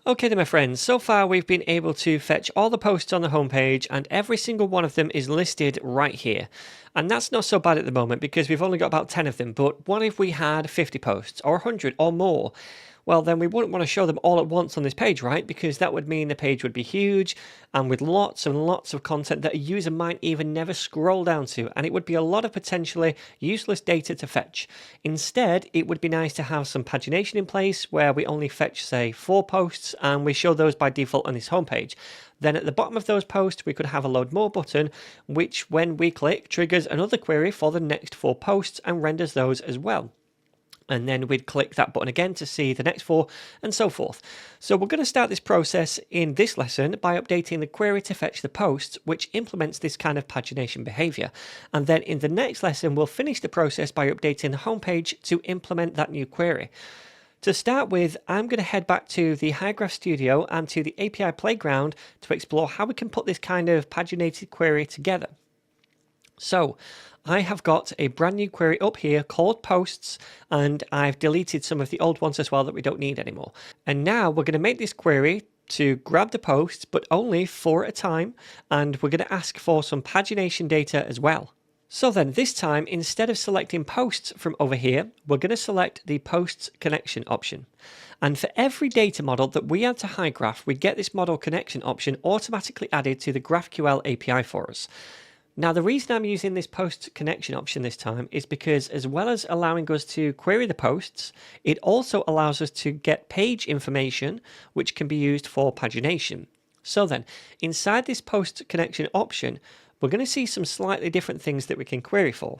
Okay then my friends, so far we've been able to fetch all the posts on the homepage and every single one of them is listed right here. And that's not so bad at the moment because we've only got about 10 of them, but what if we had 50 posts or 100 or more? Well, then we wouldn't want to show them all at once on this page, right? Because that would mean the page would be huge and with lots and lots of content that a user might even never scroll down to, and it would be a lot of potentially useless data to fetch. Instead, it would be nice to have some pagination in place where we only fetch, say, 4 posts and we show those by default on this homepage. Then at the bottom of those posts, we could have a load more button, which when we click triggers another query for the next 4 posts and renders those as well. And then we'd click that button again to see the next 4 and so forth. So we're going to start this process in this lesson by updating the query to fetch the posts, which implements this kind of pagination behavior. And then in the next lesson, we'll finish the process by updating the homepage to implement that new query. To start with, I'm going to head back to the Hygraph Studio and to the API Playground to explore how we can put this kind of paginated query together. So I have got a brand new query up here called posts, and I've deleted some of the old ones as well that we don't need anymore. And now we're going to make this query to grab the posts, but only 4 at a time, and we're going to ask for some pagination data as well. So then this time, instead of selecting posts from over here, we're going to select the posts connection option. And for every data model that we add to Hygraph, we get this model connection option automatically added to the GraphQL API for us. Now, the reason I'm using this post connection option this time is because as well as allowing us to query the posts, it also allows us to get page information, which can be used for pagination. So then, inside this post connection option, we're going to see some slightly different things that we can query for.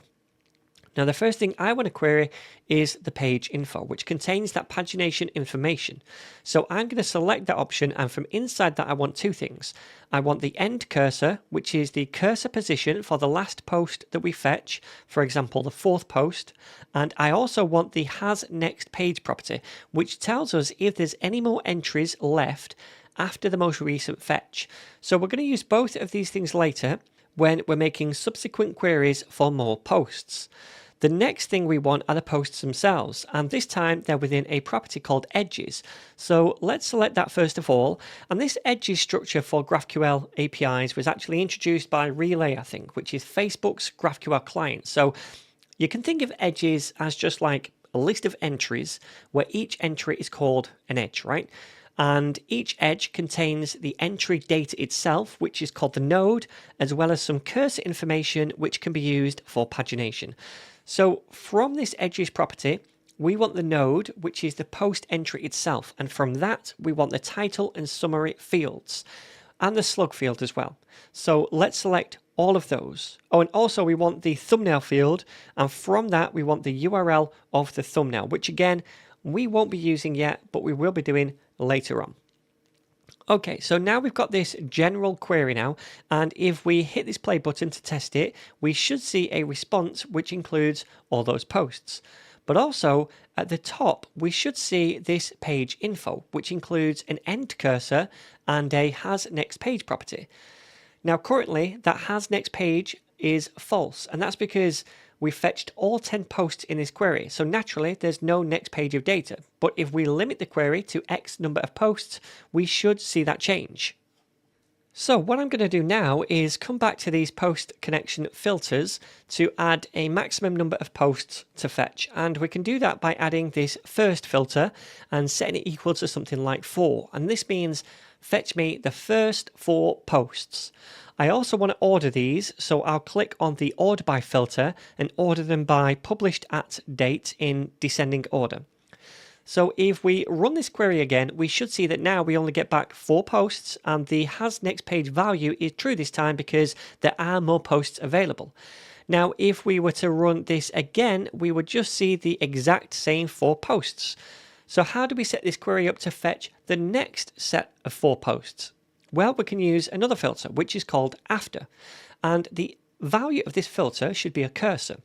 Now, the first thing I want to query is the page info, which contains that pagination information. So I'm going to select that option, and from inside that I want 2 things. I want the end cursor, which is the cursor position for the last post that we fetch, for example, the 4th post. And I also want the has next page property, which tells us if there's any more entries left after the most recent fetch. So we're going to use both of these things later when we're making subsequent queries for more posts. The next thing we want are the posts themselves, and this time they're within a property called edges. So let's select that first of all, and this edges structure for GraphQL APIs was actually introduced by Relay, I think, which is Facebook's GraphQL client. So you can think of edges as just like a list of entries where each entry is called an edge, right? And each edge contains the entry data itself, which is called the node, as well as some cursor information which can be used for pagination. So from this edges property, we want the node, which is the post entry itself, and from that we want the title and summary fields, and the slug field as well. So let's select all of those. Oh, and also we want the thumbnail field, and from that we want the URL of the thumbnail, which again we won't be using yet, but we will be doing later on. Okay, so now we've got this general query now, and if we hit this play button to test it, we should see a response which includes all those posts. But also at the top, we should see this page info, which includes an end cursor and a has next page property. Now currently that has next page is false, and that's because we fetched all 10 posts in this query, so naturally there's no next page of data. But if we limit the query to X number of posts, we should see that change. So what I'm going to do now is come back to these post connection filters to add a maximum number of posts to fetch, and we can do that by adding this first filter and setting it equal to something like 4, and this means fetch me the first 4 posts. I also want to order these, so I'll click on the order by filter and order them by published at date in descending order. So if we run this query again, we should see that now we only get back 4 posts, and the has next page value is true this time because there are more posts available. Now if we were to run this again, we would just see the exact same 4 posts. So how do we set this query up to fetch the next set of 4 posts? Well, we can use another filter, which is called after, and the value of this filter should be a cursor.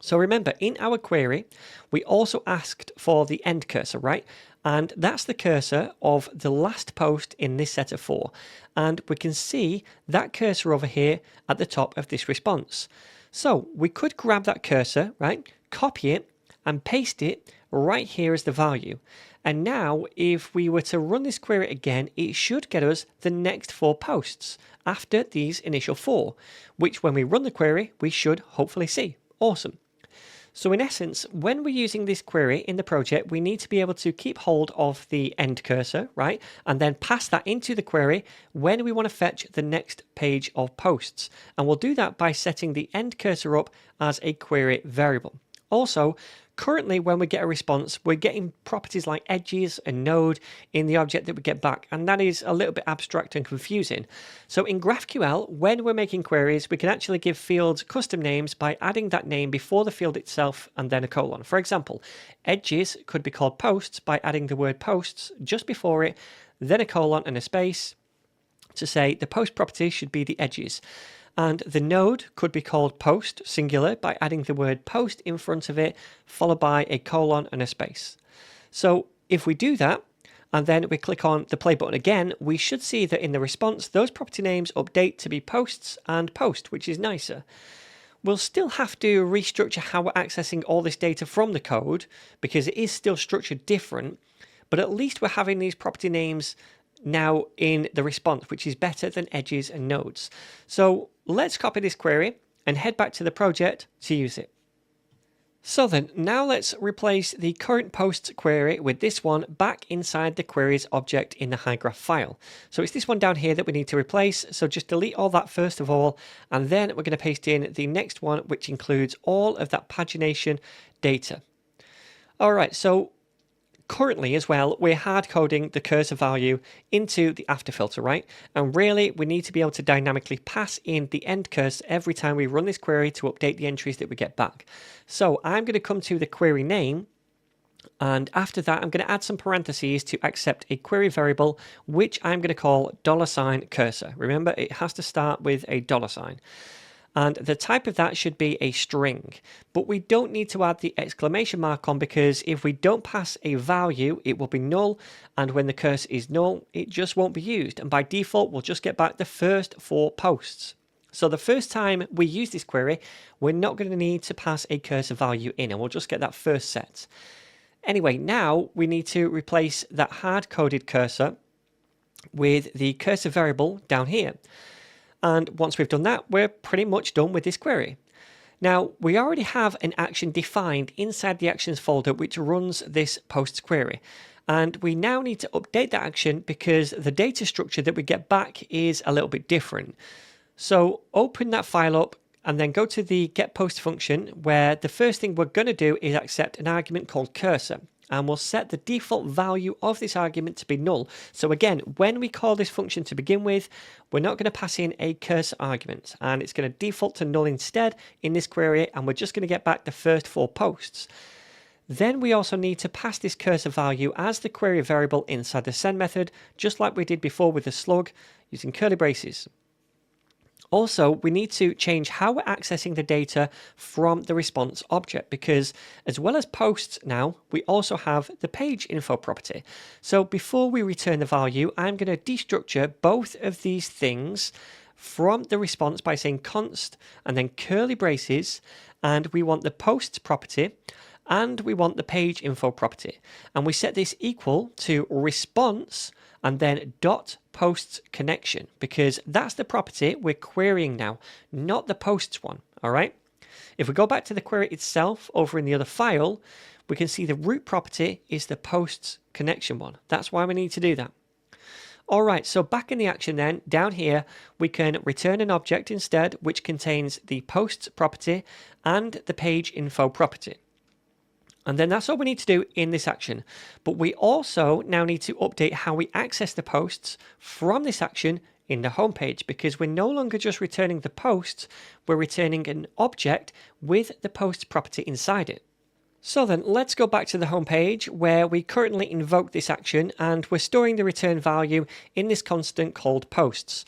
So remember, in our query, we also asked for the end cursor, right? And that's the cursor of the last post in this set of 4. And we can see that cursor over here at the top of this response. So we could grab that cursor, right? Copy it and paste it right here as the value. And now if we were to run this query again, it should get us the next 4 posts after these initial 4, which when we run the query, we should hopefully see. Awesome. So in essence, when we're using this query in the project, we need to be able to keep hold of the end cursor, right? And then pass that into the query when we want to fetch the next page of posts. And we'll do that by setting the end cursor up as a query variable. Also, currently when we get a response, we're getting properties like edges and node in the object that we get back, and that is a little bit abstract and confusing. So in GraphQL, when we're making queries, we can actually give fields custom names by adding that name before the field itself and then a colon. For example, edges could be called posts by adding the word posts just before it, then a colon and a space to say the post property should be the edges. And the node could be called post, singular, by adding the word post in front of it, followed by a colon and a space. So if we do that, and then we click on the play button again, we should see that in the response, those property names update to be posts and post, which is nicer. We'll still have to restructure how we're accessing all this data from the code, because it is still structured different, but at least we're having these property names now in the response, which is better than edges and nodes. So let's copy this query and head back to the project to use it. So then, now let's replace the current posts query with this one back inside the queries object in the Hygraph file. So it's this one down here that we need to replace. So just delete all that first of all, and then we're going to paste in the next one, which includes all of that pagination data. All right, so currently as well, we're hard coding the cursor value into the after filter, right? And really, we need to be able to dynamically pass in the end cursor every time we run this query to update the entries that we get back. So I'm going to come to the query name, and after that, I'm going to add some parentheses to accept a query variable, which I'm going to call $cursor. Remember, it has to start with a $. And the type of that should be a string, but we don't need to add the exclamation mark on, because if we don't pass a value, it will be null, and when the cursor is null, it just won't be used, and by default, we'll just get back the first 4 posts. So the first time we use this query, we're not going to need to pass a cursor value in, and we'll just get that first set. Anyway, now we need to replace that hard-coded cursor with the cursor variable down here. And once we've done that, we're pretty much done with this query. Now, we already have an action defined inside the actions folder which runs this posts query. And we now need to update that action because the data structure that we get back is a little bit different. So open that file up and then go to the getPost function, where the first thing we're going to do is accept an argument called cursor. And we'll set the default value of this argument to be null. So again, when we call this function to begin with, we're not going to pass in a cursor argument, and it's going to default to null instead in this query, and we're just going to get back the first 4 posts. Then we also need to pass this cursor value as the query variable inside the send method, just like we did before with the slug, using curly braces. Also, we need to change how we're accessing the data from the response object, because as well as posts now, we also have the page info property. So before we return the value, I'm going to destructure both of these things from the response by saying const and then curly braces, and we want the posts property and we want the page info property. And we set this equal to response and then dot posts connection, because that's the property we're querying now, not the posts one. All right. If we go back to the query itself over in the other file, we can see the root property is the posts connection one. That's why we need to do that. All right, so back in the action then, down here, we can return an object instead, which contains the posts property and the page info property. And then that's all we need to do in this action. But we also now need to update how we access the posts from this action in the home page, because we're no longer just returning the posts, we're returning an object with the posts property inside it. So then let's go back to the home page where we currently invoke this action, and we're storing the return value in this constant called posts.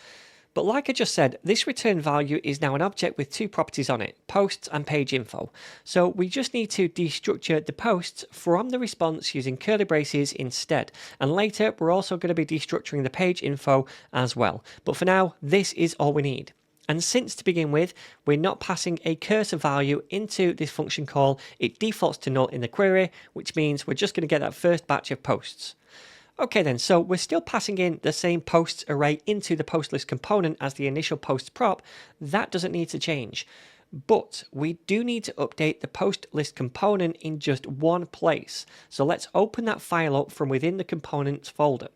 But like I just said, this return value is now an object with 2 properties on it, posts and page info. So we just need to destructure the posts from the response using curly braces instead. And later, we're also going to be destructuring the page info as well. But for now, this is all we need. And since to begin with, we're not passing a cursor value into this function call, it defaults to null in the query, which means we're just going to get that first batch of posts. Okay then, so we're still passing in the same posts array into the post list component as the initial posts prop. That doesn't need to change. But we do need to update the post list component in just one place. So let's open that file up from within the components folder.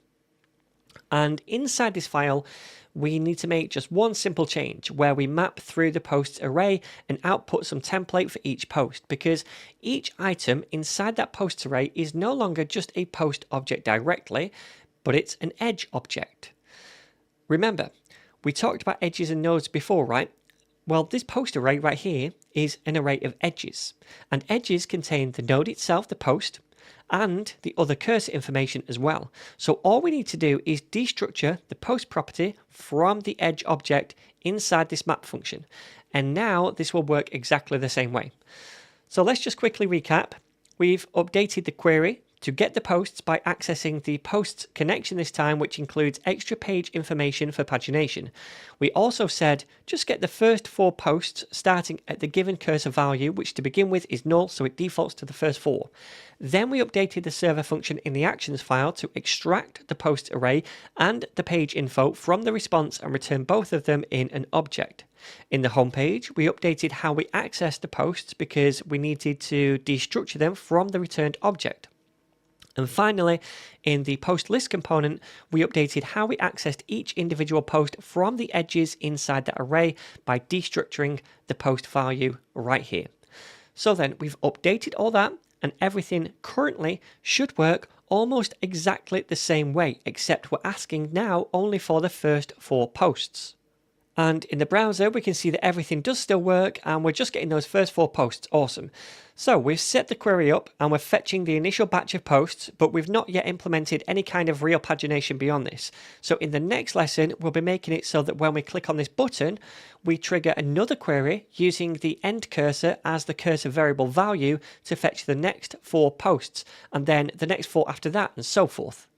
And inside this file, we need to make just one simple change where we map through the posts array and output some template for each post, because each item inside that posts array is no longer just a post object directly, but it's an edge object. Remember, we talked about edges and nodes before, right? Well, this post array right here is an array of edges, and edges contain the node itself, the post, and the other cursor information as well. So all we need to do is destructure the post property from the edge object inside this map function. And now this will work exactly the same way. So let's just quickly recap. We've updated the query to get the posts by accessing the posts connection this time, which includes extra page information for pagination. We also said just get the first 4 posts starting at the given cursor value, which to begin with is null, so it defaults to the first 4. Then we updated the server function in the actions file to extract the post array and the page info from the response and return both of them in an object. In the home page, we updated how we access the posts because we needed to destructure them from the returned object. And finally, in the post list component, we updated how we accessed each individual post from the edges inside that array by destructuring the post value right here. So then we've updated all that, and everything currently should work almost exactly the same way, except we're asking now only for the first 4 posts. And in the browser, we can see that everything does still work, and we're just getting those first 4 posts. Awesome. So we've set the query up and we're fetching the initial batch of posts, but we've not yet implemented any kind of real pagination beyond this. So in the next lesson, we'll be making it so that when we click on this button, we trigger another query using the end cursor as the cursor variable value to fetch the next 4 posts, and then the next 4 after that, and so forth.